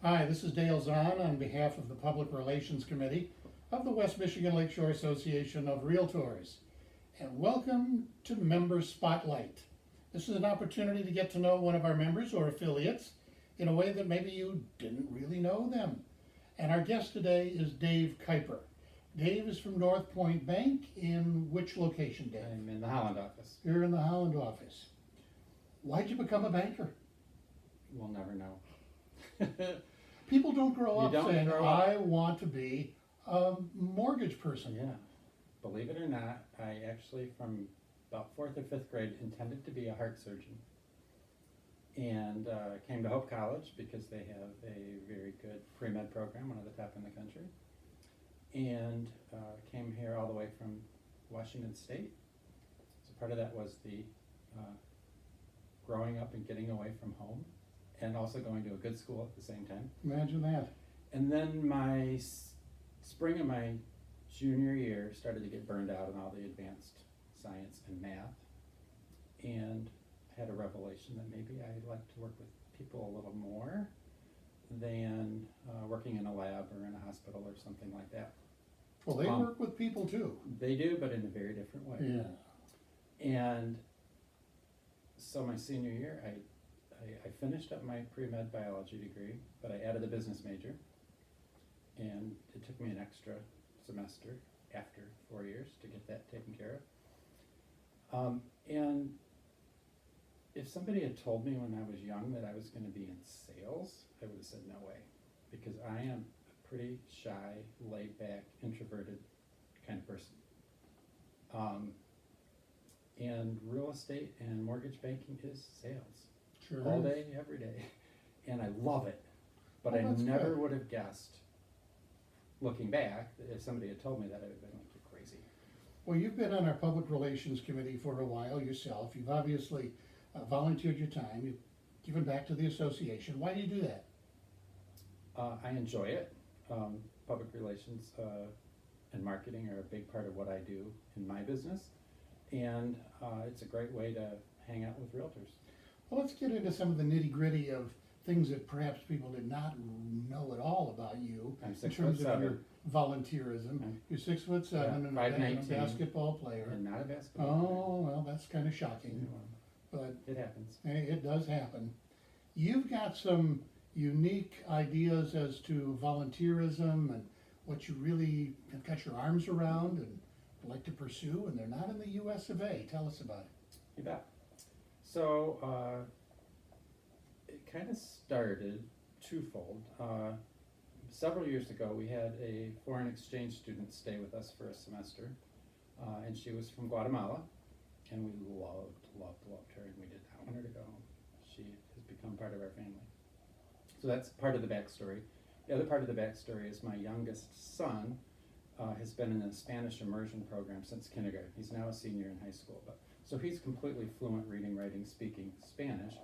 Hi, this is Dale Zahn on behalf of the Public Relations Committee of the West Michigan Lakeshore Association of Realtors. And welcome to Member Spotlight. This is an opportunity to get to know one of our members or affiliates in a way that maybe you didn't really know them. And our guest today is Dave Kuiper. Dave is from North Point Bank. In which location, Dave? I'm in the Holland office. You're in the Holland office. Why'd you become a banker? We'll never know. People don't grow You up don't saying, grow up. I want to be a mortgage person. Yeah. Believe it or not, I actually, from about 4th or 5th grade, intended to be a heart surgeon. And came to Hope College because they have a very good pre-med program, one of the top in the country. And came here all the way from Washington State. So part of that was the growing up and getting away from home, and also going to a good school at the same time. Imagine that. And then my spring of my junior year started to get burned out in all the advanced science and math, and had a revelation that maybe I'd like to work with people a little more than working in a lab or in a hospital or something like that. Well, they work with people too. They do, but in a very different way. Yeah. And so my senior year, I finished up my pre-med biology degree, but I added a business major, and it took me an extra semester after 4 years to get that taken care of. And if somebody had told me when I was young that I was going to be in sales, I would have said no way, because I am a pretty shy, laid-back, introverted kind of person. And real estate and mortgage banking is sales. Sure. All day, every day. And I love it. But Oh, I that's never good. would have guessed, looking back, that if somebody had told me that, I would have been like, you're crazy. Well, you've been on our Public Relations Committee for a while yourself. You've obviously volunteered your time. You've given back to the association. Why do you do that? I enjoy it. Public relations and marketing are a big part of what I do in my business. And it's a great way to hang out with realtors. Well, let's get into some of the nitty-gritty of things that perhaps people did not know at all about you I'm in terms of your volunteerism. You're 6'7" Yeah, and a 5'19", basketball player. And not a basketball player. Oh, well, that's kind of shocking, but It happens. hey, it does happen. You've got some unique ideas as to volunteerism and what you really have got your arms around and like to pursue, and they're not in the US of A. Tell us about it. You bet. So it kind of started twofold. Several years ago, we had a foreign exchange student stay with us for a semester, and she was from Guatemala, and we loved her, and we did not want her to go home. She has become part of our family. So that's part of the backstory. The other part of the backstory is my youngest son has been in a Spanish immersion program since kindergarten. He's now a senior in high school, so he's completely fluent reading, writing, speaking Spanish.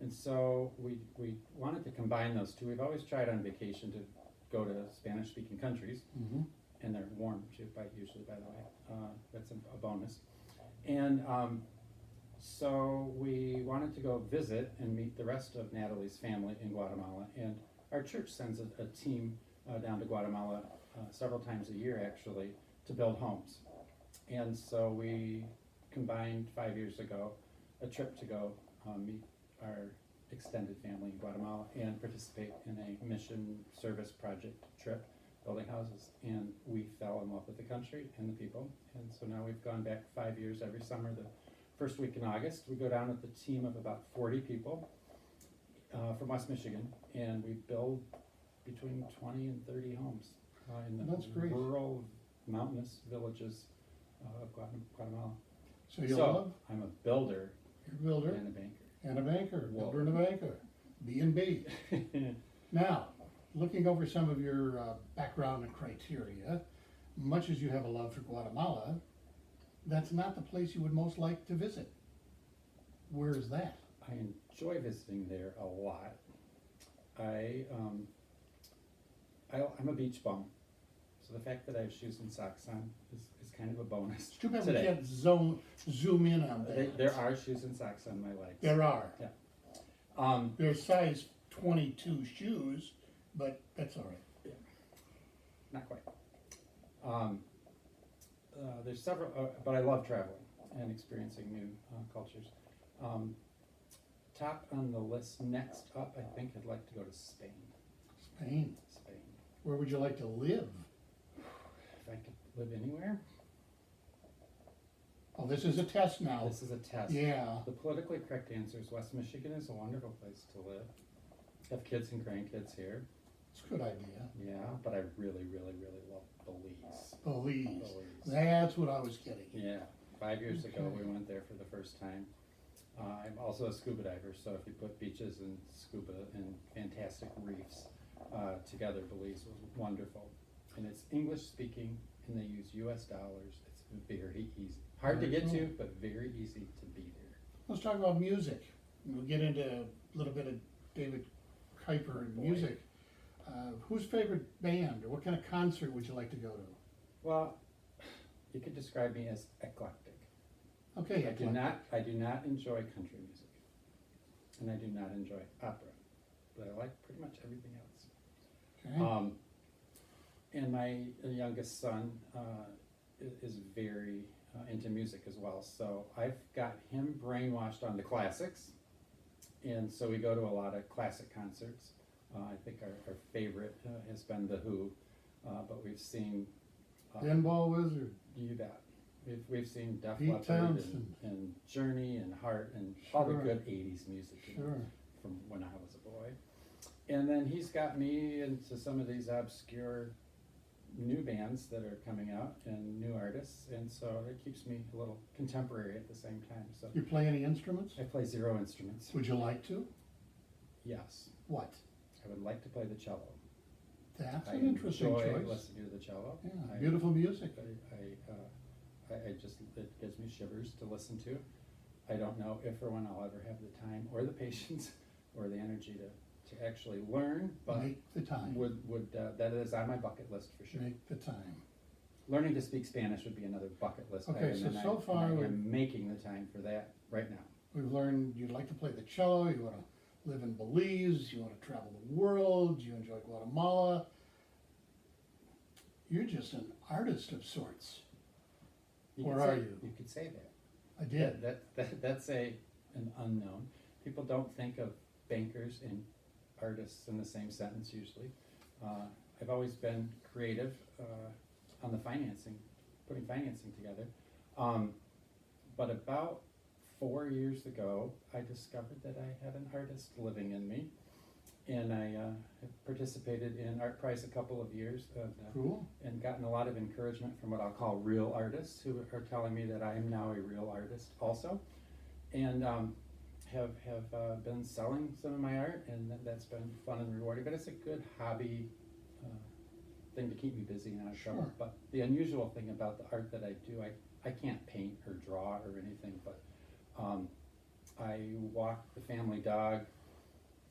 And so we wanted to combine those two. We've always tried on vacation to go to Spanish-speaking countries, and they're warm usually, by the way. That's a bonus. And so we wanted to go visit and meet the rest of Natalie's family in Guatemala. And our church sends a team down to Guatemala several times a year, actually, to build homes. And so we combined 5 years ago a trip to go meet our extended family in Guatemala and participate in a mission service project trip, building houses. And we fell in love with the country and the people. And so now we've gone back 5 years every summer. The first week in August, we go down with a team of about 40 people from West Michigan, and we build between 20 and 30 homes in the That's great. rural, mountainous villages of Guatemala. So you love, I'm a builder you're a builder and a banker. and a banker, Whoa. builder and a banker, B&B. Now, looking over some of your background and criteria, much as you have a love for Guatemala, that's not the place you would most like to visit. Where is that? I enjoy visiting there a lot. I'm a beach bum, so the fact that I have shoes and socks on is kind of a bonus. It's too bad today. we can't zoom in on that. There are shoes and socks on my legs. There are. Yeah. They're size 22 shoes, but that's all right. Not quite. There's several, but I love traveling and experiencing new cultures. Top on the list, next up, I think I'd like to go to Spain. Spain. Spain. Where would you like to live? If I could live anywhere, Oh, this is a test now. this is a test. Yeah. The politically correct answer is West Michigan is a wonderful place to live. Have kids and grandkids here. It's a good idea. Yeah, but I really, really, really love Belize. Belize. Belize. That's what I was getting. Yeah, 5 years ago Okay. we went there for the first time. I'm also a scuba diver, so if you put beaches and scuba and fantastic reefs together, Belize was wonderful. And it's English speaking, and they use US dollars. It's very easy. Hard to Very get to, cool. but very easy to be there. Let's talk about music. We'll get into a little bit of David Kuiper and Boy. music. Whose favorite band or what kind of concert would you like to go to? Well, you could describe me as eclectic. Okay, I do not enjoy country music, and I do not enjoy opera, but I like pretty much everything else. Okay. And my youngest son is very into music as well, so I've got him brainwashed on the classics, and so we go to a lot of classic concerts. I think our favorite has been The Who, but we've seen Pinball Wizard. you bet. We've seen Def Pete Leppard Townsend. and Journey and Heart and all the Sure. good 80s music you know, Sure. from when I was a boy. And then he's got me into some of these obscure new bands that are coming out and new artists, and so it keeps me a little contemporary at the same time. So You play any instruments? I play 0 instruments. Would you like to? Yes, What? I would like to play the cello. That's I an interesting enjoy choice. listening to the cello. Yeah, beautiful music. I just, it gives me shivers to listen to. I don't know if or when I'll ever have the time or the patience or the energy to actually learn, but Make the time. that is on my bucket list for sure. Make the time. Learning to speak Spanish would be another bucket list Okay, item, so and so far I we've- am making the time for that right now. We've learned you'd like to play the cello, you want to live in Belize, you want to travel the world, you enjoy Guatemala. You're just an artist of sorts. You Where could are say- you? You could say that. I did. That's an unknown. People don't think of bankers and artists in the same sentence usually. I've always been creative on the financing, putting financing together. But about 4 years ago, I discovered that I had an artist living in me. And I have participated in Art Prize a couple of years Cool. and gotten a lot of encouragement from what I'll call real artists who are telling me that I am now a real artist also. And have been selling some of my art, and that's been fun and rewarding. But it's a good hobby thing to keep me busy and out of trouble. Sure. But the unusual thing about the art that I do, I can't paint or draw or anything, but I walk the family dog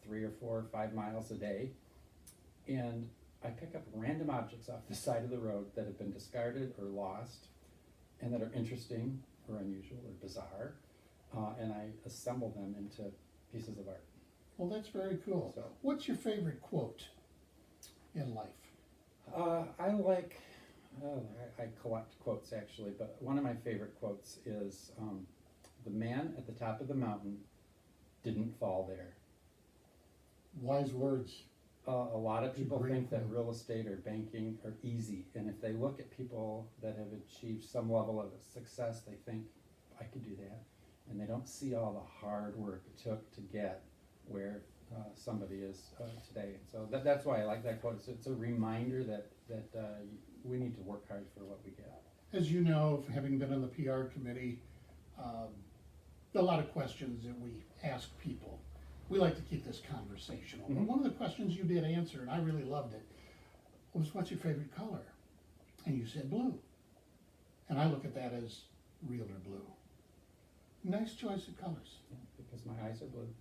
3 or 4 or 5 miles a day, and I pick up random objects off the side of the road that have been discarded or lost, and that are interesting or unusual or bizarre, and I assemble them into pieces of art. Well, that's very cool. So- What's your favorite quote in life? I like, I collect quotes actually, but one of my favorite quotes is, "The man at the top of the mountain didn't fall there." Wise words. A lot of It's a people great think that quote. real estate or banking are easy, and if they look at people that have achieved some level of success, they think, I could do that, and they don't see all the hard work it took to get where somebody is today. So that's why I like that quote. It's a reminder that we need to work hard for what we get. As you know, having been on the PR committee, a lot of questions that we ask people. We like to keep this conversational. But Mhm. one of the questions you did answer, and I really loved it, was what's your favorite color? And you said blue. And I look at that as realtor blue. Nice choice of colors. Yeah, because my eyes are blue.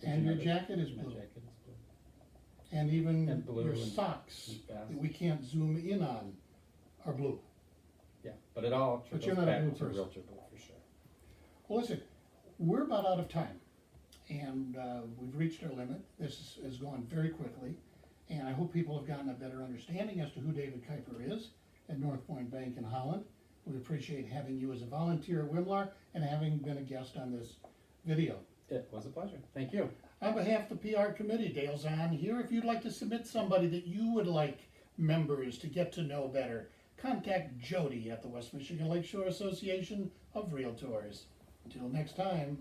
Did And you your notice? jacket is My blue. jacket is blue. And even And blue your and- socks and vest. that we can't zoom in on are blue. Yeah, but it all But trickles you're not a back blue to person. realtor blue for sure. Well, listen, we're about out of time. and we've reached our limit. This has gone very quickly, and I hope people have gotten a better understanding as to who David Kuiper is at North Point Bank in Holland. We appreciate having you as a volunteer at Wimlar and having been a guest on this video. It was a pleasure. Thank you. On behalf of the PR committee, Dale's on here. If you'd like to submit somebody that you would like members to get to know better, contact Jody at the West Michigan Lakeshore Association of Realtors. Until next time.